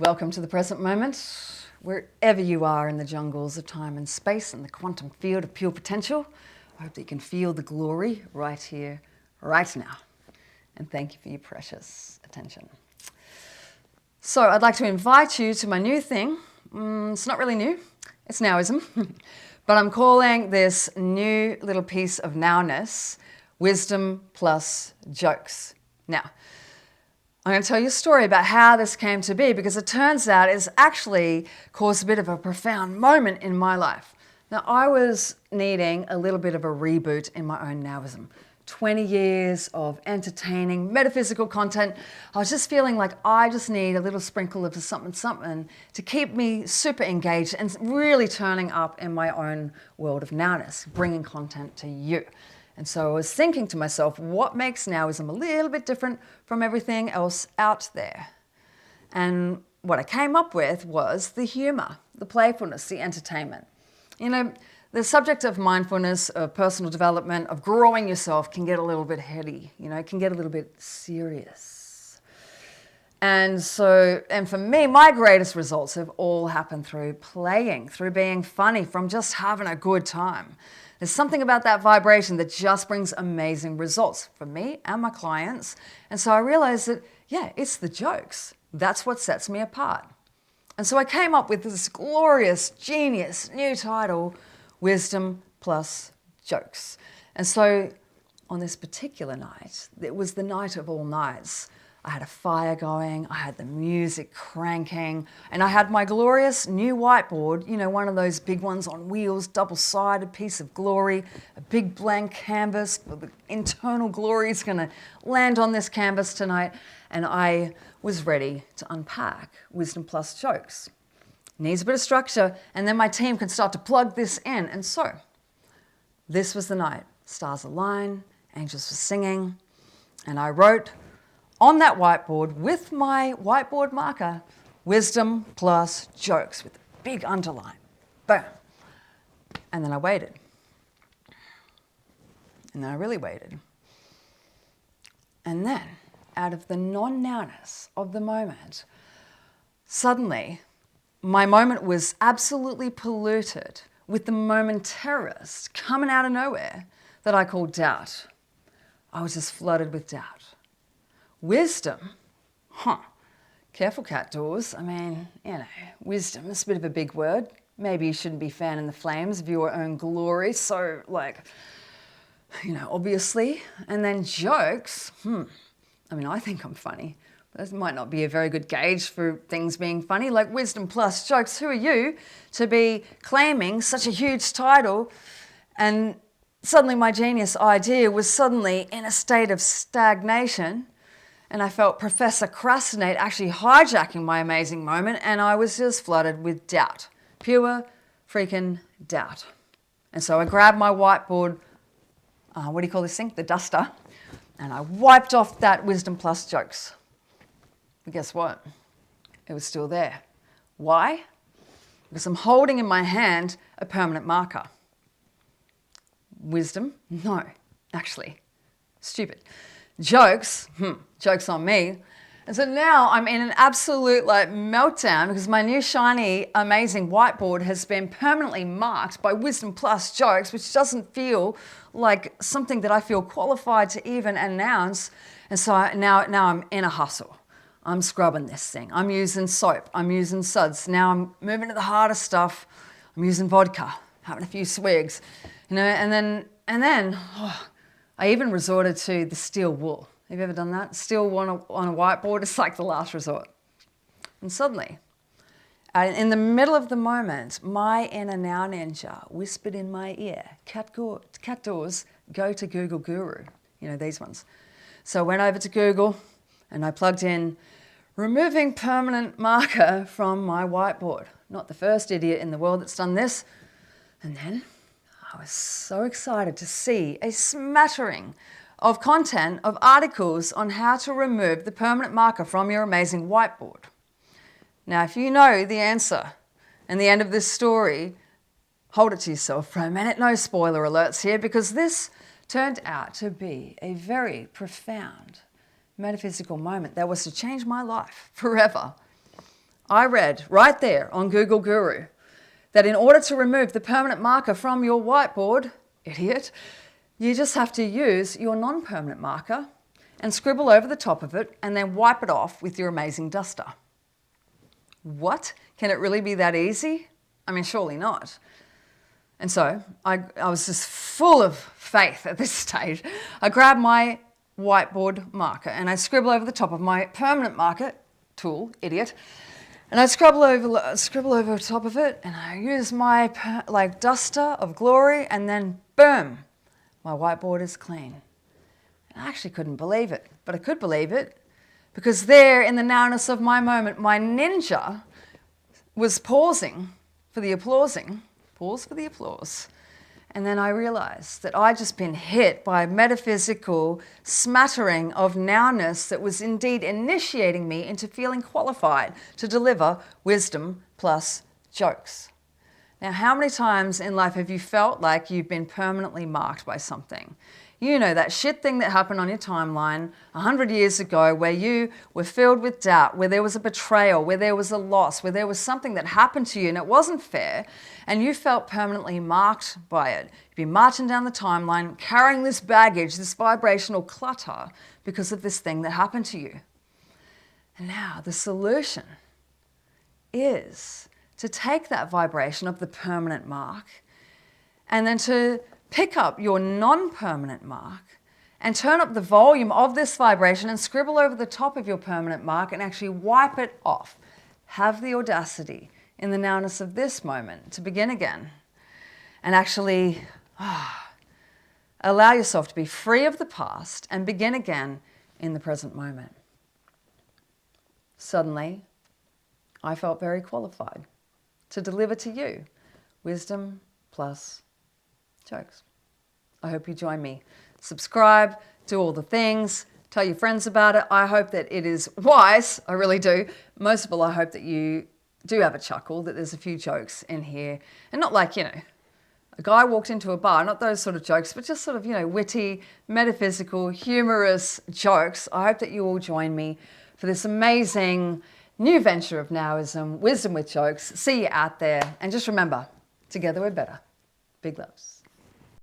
Welcome to the present moment, wherever you are in the jungles of time and space and the quantum field of pure potential. I hope that you can feel the glory right here, right now. And thank you for your precious attention. So I'd like to invite you to my new thing. It's not really new, it's NOWism. But I'm calling this new little piece of nowness, wisdom plus jokes. Now, I'm going to tell you a story about how this came to be, because it turns out it's actually caused a bit of a profound moment in my life. Now, I was needing a little bit of a reboot in my own NOWism. 20 years of entertaining metaphysical content. I was just feeling like I just need a little sprinkle of something to keep me super engaged and really turning up in my own world of nowness, bringing content to you. And so I was thinking to myself, what makes NOWism a little bit different from everything else out there? And what I came up with was the humor, the playfulness, the entertainment. You know, the subject of mindfulness, of personal development, of growing yourself can get a little bit heady, it can get a little bit serious. And for me, my greatest results have all happened through playing, through being funny, from just having a good time. There's something about that vibration that just brings amazing results for me and my clients. And so I realized that, it's the jokes. That's what sets me apart. And so I came up with this glorious, genius new title, Wisdom plus Jokes. And so on this particular night, it was the night of all nights. I had a fire going, I had the music cranking, and I had my glorious new whiteboard, one of those big ones on wheels, double-sided piece of glory, a big blank canvas where the internal glory is going to land on this canvas tonight, and I was ready to unpack Wisdom plus Jokes. Needs a bit of structure, and then my team can start to plug this in. And so, this was the night. Stars aligned, angels were singing, and I wrote on that whiteboard with my whiteboard marker, Wisdom plus Jokes with a big underline. Boom. And then I waited. And then I really waited. And then, out of the non-nowness of the moment, suddenly, my moment was absolutely polluted with the momentarist coming out of nowhere that I called doubt. I was just flooded with doubt. Wisdom? Careful, cat Dawes. Wisdom is a bit of a big word. Maybe you shouldn't be fanning the flames of your own glory. So, obviously. And then jokes. I think I'm funny. This might not be a very good gauge for things being funny. Like Wisdom plus Jokes, who are you to be claiming such a huge title? And suddenly my genius idea was suddenly in a state of stagnation. And I felt Professor Crastinate actually hijacking my amazing moment. And I was just flooded with doubt. Pure freaking doubt. And so I grabbed my whiteboard, what do you call this thing? The duster. And I wiped off that Wisdom plus Jokes. But guess what? It was still there. Why? Because I'm holding in my hand a permanent marker. Wisdom? No, actually. Stupid. Jokes? Jokes on me. And so now I'm in an absolute meltdown because my new shiny, amazing whiteboard has been permanently marked by Wisdom plus Jokes, which doesn't feel like something that I feel qualified to even announce. And so now I'm in a hustle. I'm scrubbing this thing. I'm using soap. I'm using suds. Now I'm moving to the harder stuff. I'm using vodka, having a few swigs, and then I even resorted to the steel wool. Have you ever done that? Steel wool on a whiteboard, it's like the last resort. And suddenly, in the middle of the moment, my inner now ninja whispered in my ear, Cat Dawes, go to Google Guru. These ones. So I went over to Google and I plugged in removing permanent marker from my whiteboard. Not the first idiot in the world that's done this. And then I was so excited to see a smattering of content, of articles on how to remove the permanent marker from your amazing whiteboard. Now, if you know the answer and the end of this story, hold it to yourself for a minute. No spoiler alerts here, because this turned out to be a very profound metaphysical moment that was to change my life forever. I read right there on Google Guru that in order to remove the permanent marker from your whiteboard, idiot, you just have to use your non-permanent marker and scribble over the top of it and then wipe it off with your amazing duster. What? Can it really be that easy? I mean, surely not. And so I was just full of faith at this stage. I grabbed my whiteboard marker and I scribble over the top of my permanent marker, tool, idiot, and I scribble over the top of it and I use my duster of glory and then boom, my whiteboard is clean. And I actually couldn't believe it, but I could believe it because there in the nowness of my moment, my ninja was pausing for the applausing, pause for the applause. And then I realized that I'd just been hit by a metaphysical smattering of nowness that was indeed initiating me into feeling qualified to deliver wisdom plus jokes. Now, how many times in life have you felt like you've been permanently marked by something? You know, that shit thing that happened on your timeline 100 years ago where you were filled with doubt, where there was a betrayal, where there was a loss, where there was something that happened to you and it wasn't fair, and you felt permanently marked by it. You've been marching down the timeline, carrying this baggage, this vibrational clutter because of this thing that happened to you. And now the solution is to take that vibration of the permanent mark and then to pick up your non-permanent mark and turn up the volume of this vibration and scribble over the top of your permanent mark and actually wipe it off. Have the audacity in the nowness of this moment to begin again and actually allow yourself to be free of the past and begin again in the present moment. Suddenly, I felt very qualified to deliver to you wisdom plus jokes. I hope you join me. Subscribe, do all the things, tell your friends about it. I hope that it is wise. I really do. Most of all, I hope that you do have a chuckle, that there's a few jokes in here. And not like, a guy walked into a bar, not those sort of jokes, but just sort of, witty, metaphysical, humorous jokes. I hope that you all join me for this amazing new venture of NOWism, wisdom with jokes. See you out there. And just remember, together we're better. Big loves.